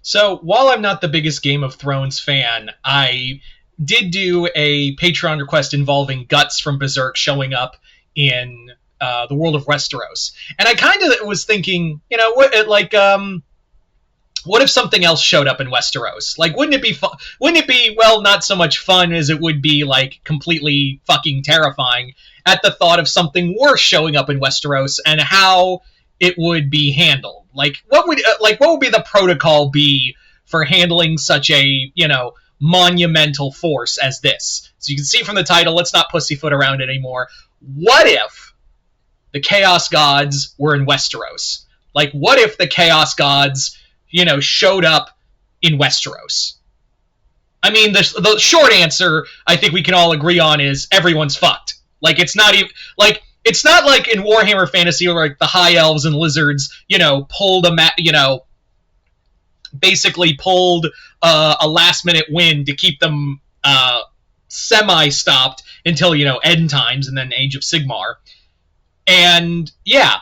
So, while I'm not the biggest Game of Thrones fan, I did do a Patreon request involving Guts from Berserk showing up in the world of Westeros. And I kind of was thinking, what if something else showed up in Westeros? Like, wouldn't it be fun? Wouldn't it be, well, not so much fun as it would be, like, completely fucking terrifying at the thought of something worse showing up in Westeros and how it would be handled? Like, what would be the protocol be for handling such a, monumental force as this? So you can see from the title, let's not pussyfoot around it anymore. What if the Chaos Gods were in Westeros? Like, what if the Chaos Gods, showed up in Westeros? I mean, the short answer, I think we can all agree on, is everyone's fucked. Like, it's not even, like, it's not like in Warhammer Fantasy where, like, the High Elves and Lizards, pulled basically pulled a last-minute win to keep them semi-stopped until, end times and then Age of Sigmar. And, yeah.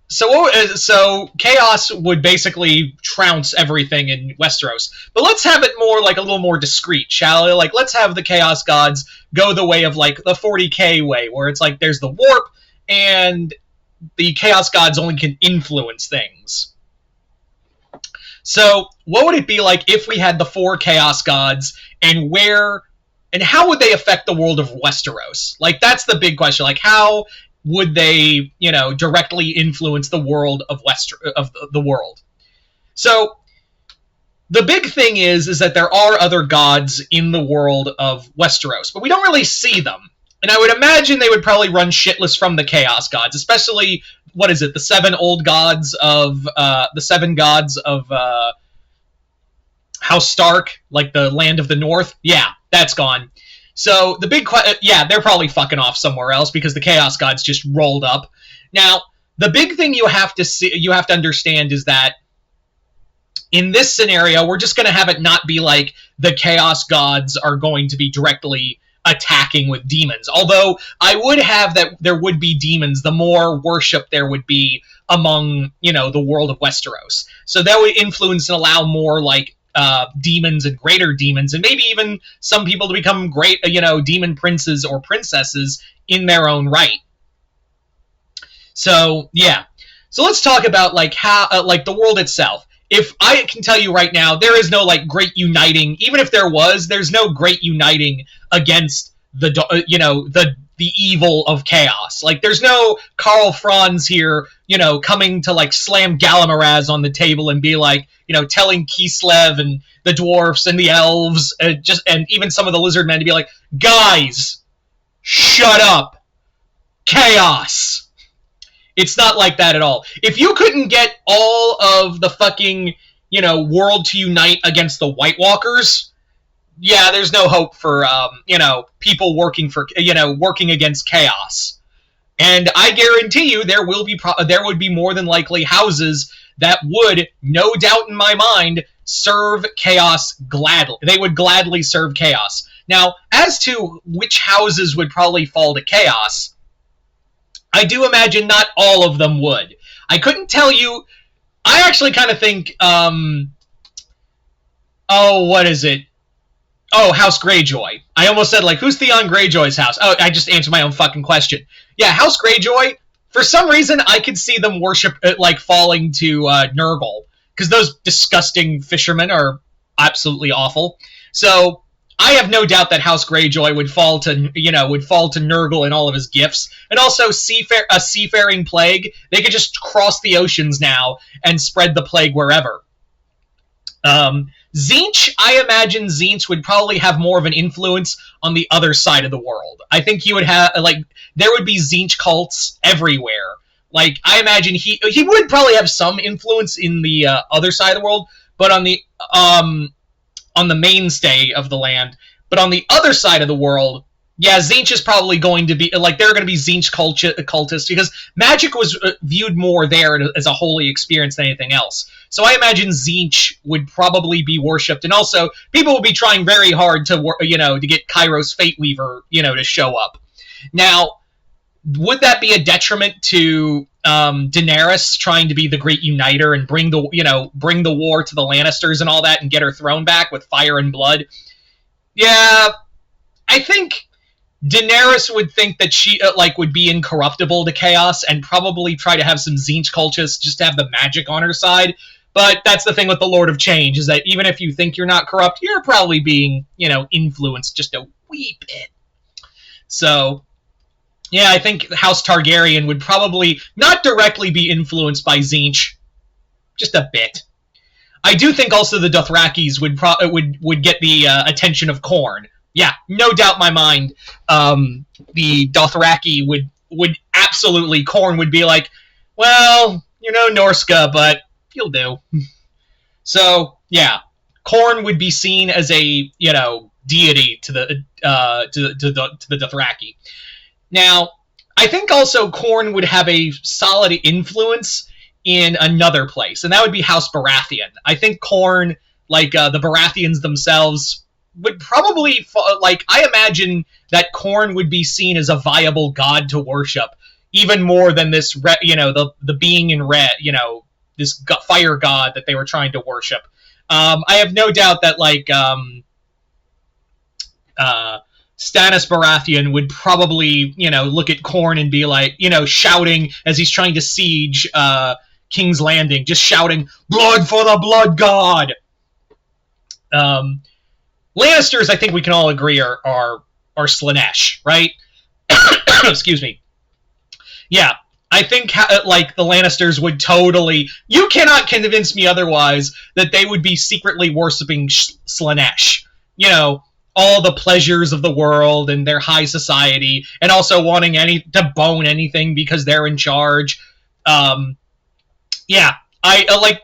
So Chaos would basically trounce everything in Westeros. But let's have it more, like, a little more discreet, shall we? Like, let's have the Chaos Gods go the way of, like, the 40k way, where it's like there's the warp, and the Chaos Gods only can influence things. So, what would it be like if we had the 4 Chaos Gods, and how would they affect the world of Westeros? Like, that's the big question. Like, how would they, directly influence the world of the world? So, the big thing is that there are other gods in the world of Westeros, but we don't really see them. And I would imagine they would probably run shitless from the Chaos Gods, especially, the 7 old gods of, the 7 gods of, House Stark, like the Land of the North. Yeah, that's gone. So, the big they're probably fucking off somewhere else because the Chaos Gods just rolled up. Now, the big thing you have to understand is that in this scenario, we're just going to have it not be like the Chaos Gods are going to be directly attacking with demons. Although, I would have that there would be demons, the more worship there would be among, the world of Westeros. So that would influence and allow more, like, demons and greater demons, and maybe even some people to become great, demon princes or princesses in their own right. So, yeah. So let's talk about, like, how, like, the world itself. If I can tell you right now, there is no, like, great uniting. Even if there was, there's no great uniting against the evil of chaos. Like, there's no Karl Franz here, coming to, like, slam Gallimaraz on the table and be like, telling Kislev and the dwarfs and the elves, and even some of the lizard men to be like, guys, shut up. Chaos. It's not like that at all. If you couldn't get all of the fucking, world to unite against the White Walkers, yeah, there's no hope for, people working against chaos. And I guarantee you there would be more than likely houses that would, no doubt in my mind, serve chaos gladly. They would gladly serve chaos. Now, as to which houses would probably fall to chaos, I do imagine not all of them would. I couldn't tell you. I actually kind of think, what is it? Oh, House Greyjoy. I almost said, like, who's Theon Greyjoy's house? Oh, I just answered my own fucking question. Yeah, House Greyjoy, for some reason, I could see them worship, falling to Nurgle, because those disgusting fishermen are absolutely awful. So, I have no doubt that House Greyjoy would fall to Nurgle and all of his gifts. And also, a seafaring plague. They could just cross the oceans now and spread the plague wherever. Tzeentch, I imagine Tzeentch would probably have more of an influence on the other side of the world. I think he would have, there would be Tzeentch cults everywhere. Like, I imagine he would probably have some influence in the other side of the world, but on the mainstay of the land. But on the other side of the world, yeah, Tzeentch is probably going to be, like, there are going to be Tzeentch cultists, because magic was viewed more there as a holy experience than anything else. So I imagine Tzeentch would probably be worshipped, and also, people will be trying very hard to get Kairos Fate Weaver, to show up. Now, would that be a detriment to, Daenerys trying to be the great uniter and bring the war to the Lannisters and all that and get her throne back with fire and blood. Yeah, I think Daenerys would think that she would be incorruptible to chaos and probably try to have some Tzeentch cultists just to have the magic on her side. But that's the thing with the Lord of Change, is that even if you think you're not corrupt, you're probably being, influenced just a wee bit. So, yeah, I think House Targaryen would probably not directly be influenced by Tzeentch, just a bit. I do think also the Dothrakis would get the attention of Khorne. Yeah, no doubt in my mind, the Dothraki would absolutely, Khorne would be like, well, Norska, but you'll do. So, yeah, Khorne would be seen as a, deity to the Dothraki. Now, I think also Khorne would have a solid influence in another place, and that would be House Baratheon. I think Khorne, the Baratheons themselves, would probably, I imagine that Khorne would be seen as a viable god to worship, even more than this, the being in red, this fire god that they were trying to worship. I have no doubt that, Stannis Baratheon would probably, look at Khorne and be like, shouting as he's trying to siege King's Landing, just shouting, "Blood for the blood god!" Lannisters, I think we can all agree, are Slaanesh, right? Excuse me. Yeah, I think, the Lannisters would totally... You cannot convince me otherwise that they would be secretly worshipping Slaanesh. All the pleasures of the world and their high society, and also wanting to bone anything because they're in charge. Yeah,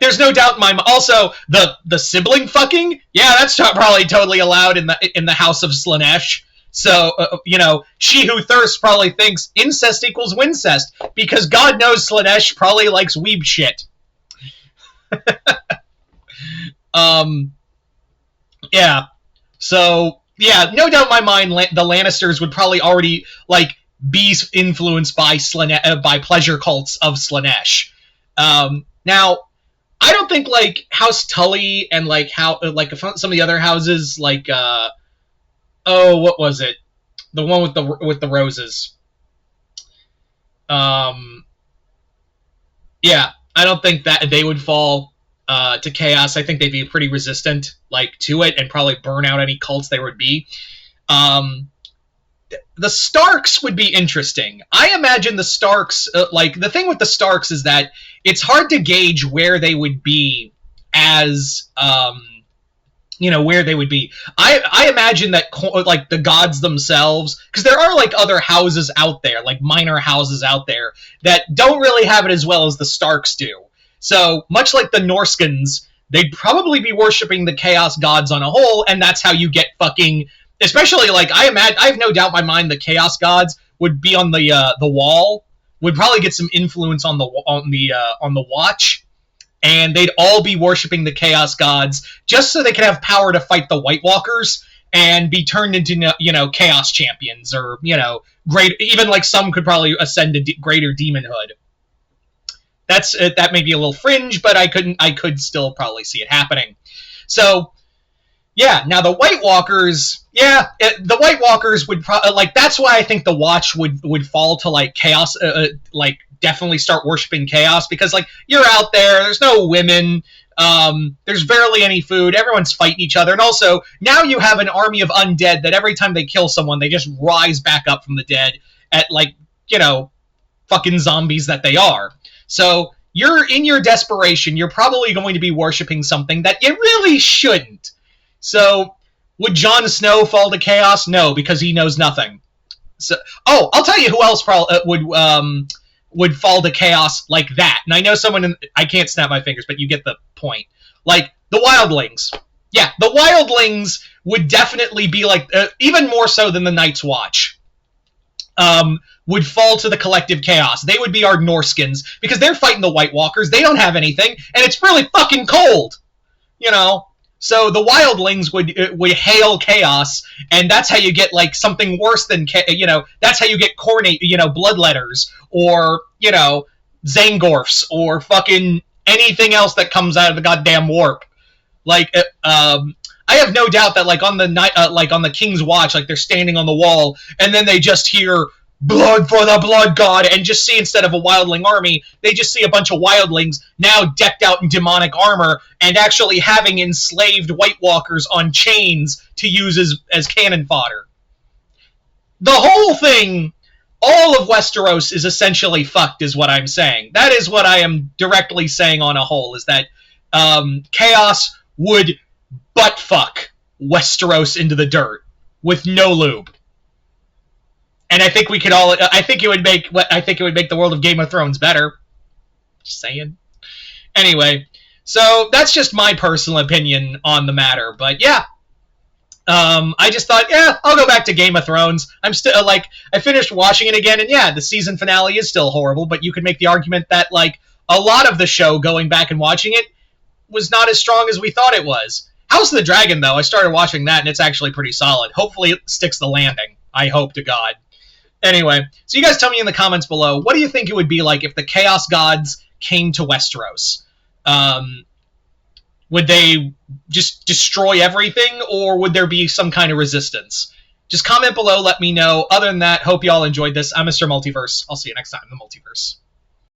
there's no doubt in my mind. Also, the sibling fucking, yeah, that's probably totally allowed in the House of Slaanesh. So, she who thirsts probably thinks incest equals wincest, because God knows Slaanesh probably likes weeb shit. Yeah. So, yeah, no doubt in my mind, the Lannisters would probably already, be influenced by by pleasure cults of Slaanesh. Now, I don't think, House Tully and, how, some of the other houses, what was it? The one with the roses. Yeah, I don't think that they would fall to chaos. I think they'd be pretty resistant, to it, and probably burn out any cults there would be. The Starks would be interesting. I imagine the Starks, the thing with the Starks is that it's hard to gauge where they would be as, where they would be. I imagine that, the gods themselves, because there are, other houses out there, minor houses out there, that don't really have it as well as the Starks do. So, much like the Norskins, they'd probably be worshipping the Chaos gods on a whole, and that's how you get fucking... Especially, I have no doubt in my mind the Chaos gods would be on the wall, would probably get some influence on the Watch, and they'd all be worshipping the Chaos gods just so they could have power to fight the White Walkers and be turned into, Chaos champions, or, great. Even, some could probably ascend to greater demonhood. That may be a little fringe, but I could still probably see it happening. So, yeah, now the White Walkers, the White Walkers would probably, that's why I think the Watch would fall to, Chaos, definitely start worshipping Chaos, because, you're out there, there's no women, there's barely any food, everyone's fighting each other, and also, now you have an army of undead that every time they kill someone, they just rise back up from the dead at, fucking zombies that they are. So, you're in your desperation, you're probably going to be worshipping something that you really shouldn't. So, would Jon Snow fall to chaos? No, because he knows nothing. So, I'll tell you who else would fall to chaos like that. And I know I can't snap my fingers, but you get the point. The Wildlings. Yeah, the Wildlings would definitely be even more so than the Night's Watch. Would fall to the collective chaos. They would be our Norskins, because they're fighting the White Walkers. They don't have anything, and it's really fucking cold. So the Wildlings would hail chaos, and that's how you get something worse than that's how you get bloodletters, or Zangorfs or fucking anything else that comes out of the goddamn warp. Like, I have no doubt that, like, on the night, like on the King's Watch, like they're standing on the wall, and then they just hear "Blood for the Blood God," and just see, instead of a wildling army, they just see a bunch of wildlings now decked out in demonic armor and actually having enslaved White Walkers on chains to use as cannon fodder. The whole thing, all of Westeros is essentially fucked, is what I'm saying. That is what I am directly saying on a whole, is that Chaos would butt fuck Westeros into the dirt with no lube. And I think we could all. I think it would make the world of Game of Thrones better. Just saying. Anyway, so that's just my personal opinion on the matter. But yeah, I just thought, yeah, I'll go back to Game of Thrones. I'm still like, I finished watching it again, and yeah, the season finale is still horrible. But you could make the argument that like a lot of the show, going back and watching it, was not as strong as we thought it was. House of the Dragon, though, I started watching that, and it's actually pretty solid. Hopefully it sticks the landing. I hope to God. Anyway, so you guys tell me in the comments below, what do you think it would be like if the Chaos Gods came to Westeros? Would they just destroy everything, or would there be some kind of resistance? Just comment below, let me know. Other than that, hope you all enjoyed this. I'm Mr. Multiverse. I'll see you next time in the Multiverse.